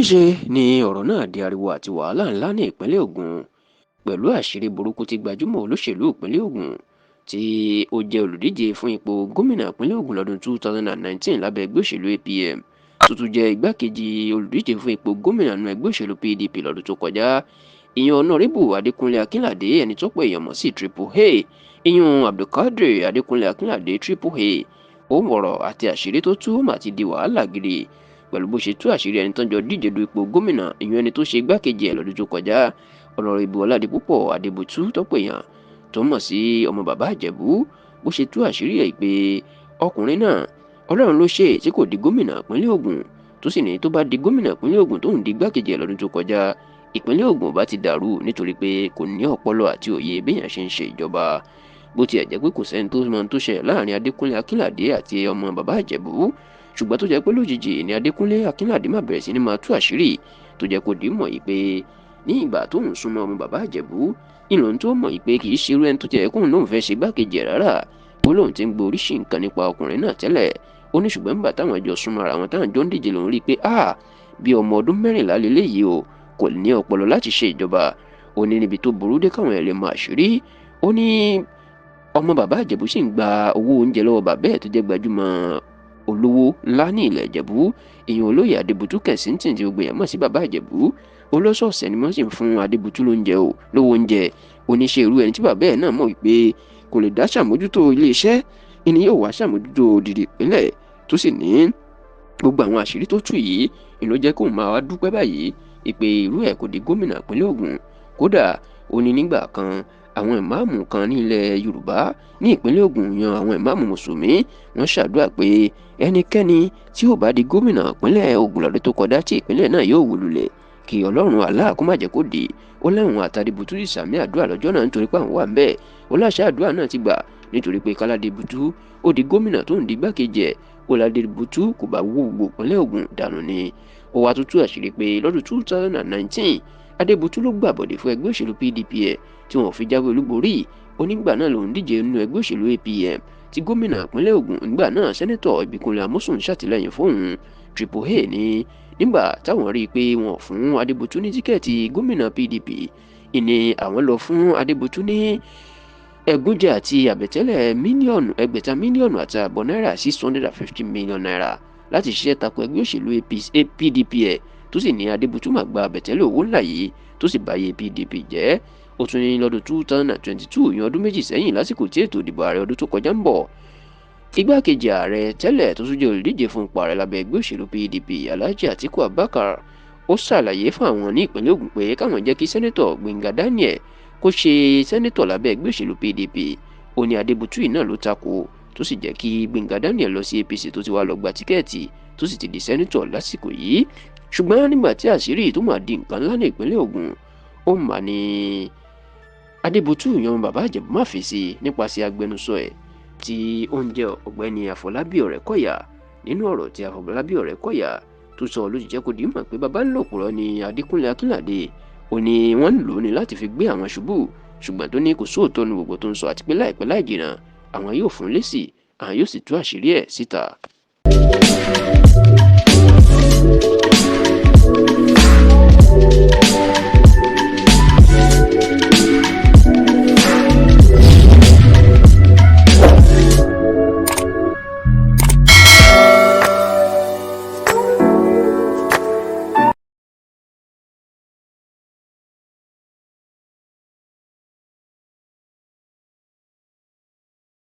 níṣe ni ọ̀rọ̀ náà di ariwo àti wàhálà ńlá ní ìpínlẹ̀ Ògùn pẹ̀lú àṣírí burúkú tí gbajúmọ̀ olóṣèlú ìpínlẹ̀ Ògùn tí ó jẹ́ olùdíje fún ipò gómìnà ìpínlẹ̀ Ògùn lọ́dún 2019 lábẹ́ ẹgbẹ́ òṣèlú APM tó tún jẹ́ igbákejì olùdíje fún ipò gómìnà nínú ẹgbẹ́ òṣèlú PDP lọ́dún tó kọjá ìyẹn ọ̀nàrẹ́bù Adékúnlé Akínládé ẹni tó pè èèyàn mọ̀ sí Triple A ìyẹn Abdulkadir Adékúnlé Akínládé Triple A ó mọ̀rọ̀ àti àṣírí tó tú mà ti di wàhálà gidi pẹ̀lú bó ṣe tú àṣírí ẹni tó ń jọ díje du ipò gómìnà ìyẹn ẹni tó ṣe igbákejì ẹ̀ lọ́dún tó kọjá ọ̀nàrẹ́bù Ọládipúpọ̀ Adébútú tọ́pọ̀ èèyàn tó mọ̀ sí ọmọ bàbá Ìjẹ̀bú bó ṣe tú àṣírí ẹ̀ pé ọkùnrin náà Ọlọ́run ló ṣe tí kò di gómìnà ìpínlẹ̀ Ògùn tó sì ní tó bá di gómìnà ìpínlẹ̀ Ògùn tó ń di igbákejì ẹ̀ lọ́dún tó kọjá ìpínlẹ̀ Ògùn bá ti dàrú nítorí pé kò ní ọpọlọ àti òye béèyàn ṣe ń ṣe ìjọba bó tiẹ̀ jẹ́ pé kò sẹ́ni tó mọ tó ṣẹlẹ̀ láàrin Adékúnlé Akínládé àti ọmọ bàbá Ìjẹ̀bú ṣùgbọ́n tó jẹ́ pé lójijì ni Adékúnlé Akínládé máa bẹ̀rẹ̀ sí ní máa tú àṣírí tó jẹ́ kó dìímọ̀ yìí pé ní ìgbà tó ń súnmọ́ ọmọ bàbá Ìjẹ̀bú ìlòun tó mọ̀ yìí pé kì í ṣe irú ẹni tó jẹ́ kóun lóun fẹ́ ṣe igbákejì ẹ̀ rárá ó lóun ti ń gbọ́ oríṣìí nǹkan nípa ọkùnrin náà tẹ́lẹ̀ ó ní ṣùgbọ́n nígbà táwọn jọ súnmọ́ ara wọn táwọn jọ ń díje lòun rí i pé bí ọmọ ọdún 14 lélẹ́yìí o kò ní ọpọlọ láti ṣe ìjọba ó ní níbi tó burú dé káwọn ẹ̀ lè máa ṣírí ó ní ọmọ bàbá Ìjẹ̀bú sì ń gba owó oúnjẹ lọ́wọ́ bàbá ẹ̀ tó jẹ́ gbajúmọ̀ olówó ńlá ní ilẹ̀ Ìjẹ̀bú èèyàn olóyè Adébútú Kẹ̀sìntìn tí gbogbo èèyàn mọ̀ sí bàbá Ìjẹ̀bú olóṣọ̀ọ̀sẹ̀ ni wọ́n sì ń fún Adébútú lówó oúnjẹ oníṣẹ́ irú ẹni tí bàbá ẹ̀ náà mọ̀ wípé kò lè dá ṣàmójútó iléeṣẹ́ ẹni yóò wá ṣàmójútó òdìdí ìpínlẹ̀ tó sì ní gbogbo àwọn àṣírí tó tú yìí ló jẹ́ kóun máa wá dúpẹ́ báyìí ìpè irú ẹ̀ kò di gómìnà ìpínlẹ̀ Ògùn kódà ó ní nígbà kan àwọn ìmáàmù kan ní ilẹ̀ Yorùbá ní ìpínlẹ̀ Ògùn yan àwọn ìmáàmù mùsùlùmí wọ́n ṣàdúrà pé ẹnikẹ́ni tí ó bá di gómìnà ìpínlẹ̀ Ògùn lọ́dún tó kọjá tí ìpínlẹ̀ náà yóò wó lulẹ̀ kí Ọlọ́run Allah kó má jẹ́ kó di ó lẹ́wọ̀n àtàdébùtú sì sàmì àdúrà lọ́jọ́ náà nítorí pé àwọn wà ń bẹ́ẹ̀ ó láṣẹ àdúrà náà ti gbà nítorí pé káládébùtú ó di gómìnà tó ń di igbákejì ẹ̀ ó ládébùtú kò bá wó gbogbo ìpínlẹ̀ Ògùn dànù ni ó wá tútú àṣírí pé lọ́dún 2019 Adébútú ló gbàbọ̀dé fún ẹgbẹ́ òṣèlú PDP ẹ̀ tí wọn ò fi jáwé olúborí onígbà náà lòún díje nínú ẹgbẹ́ òṣèlú APM tí gómìnà ìpínlẹ̀ Ògùn nígbà náà sẹ́nẹ́tọ̀ Ìbíkúnlé Amósùn ṣàtìlẹ́yìn fóun Triple A ní nígbà táwọn rí i pé wọn ò fún Adébútú ní tíkẹ́ẹ̀tì gómìnà PDP ìní àwọn lọ fún Adébútú ní ẹ̀gúnjẹ àti àbẹ̀tẹ́lẹ̀ ẹgbẹ̀ta mílíọ̀nù àti àbọ̀ náírà 650 million naira láti ṣiṣẹ́ tako ẹgbẹ́ òṣèlú PDP ẹ̀ tó sì ní Adébútú máa gba àbẹ̀tẹ́lẹ̀ owó ńlá yìí tó sì báyé PDP jẹ́ ó tún ní lọ́dún 2022 ìyẹn ọdún méjì sẹ́yìn lásìkò tí ètò ìdìbò ààrẹ ọdún tó kọjá ń bọ̀ igbákejì ààrẹ tẹ́lẹ̀ tó tún jẹ́ olùdíje fún ipò ààrẹ lábẹ́ ẹgbẹ́ òṣèlú PDP Alhaji Atiku Abubakar ó ṣàlàyé fún àwọn ní ìpínlẹ̀ Ògùn pé káwọn jẹ́ kí sẹ́nẹ́tọ̀ Gbénga Daniel kó ṣe sẹ́nẹ́tọ̀ lábẹ́ ẹgbẹ́ òṣèlú PDP ó ní Adébútú yìí náà ló takò tó sì jẹ́ kí Gbénga Daniel lọ sí APC tó ti wá lọ gba tíkẹ́ẹ̀tì tó sì ti di sẹ́nẹ́tọ̀ lásìkò yìí ṣùgbọ́n nígbà tí àṣírí tó máa di nǹkan ńlá ní ìpínlẹ̀ Ògùn ó mà ní Adébútú yan bàbá Ìjẹ̀bú má fèsì nípasẹ̀ agbẹnusọ ẹ̀ tí ó ń jẹ́ ọ̀gbẹ́ni Àfọlábí Ọ̀rẹ́kọ̀yà nínú ọ̀rọ̀ tí Àfọlábí Ọ̀rẹ́kọ̀yà tó sọ ló jẹ́ kó di mọ̀ pé bàbá ńlò pùrọ̀ ni Adékúnlé Akínládé ó ní wọ́n ń lò ní láti fi gbé àwọn ṣubú ṣùgbọ́n tó ní kò sóòótọ́ ní gbogbo tó ń sọ àti pé láìpẹ́ láì jìnnà àwọn yóò fún lésì àwọn yóò sì tú àṣírí ẹ̀ síta.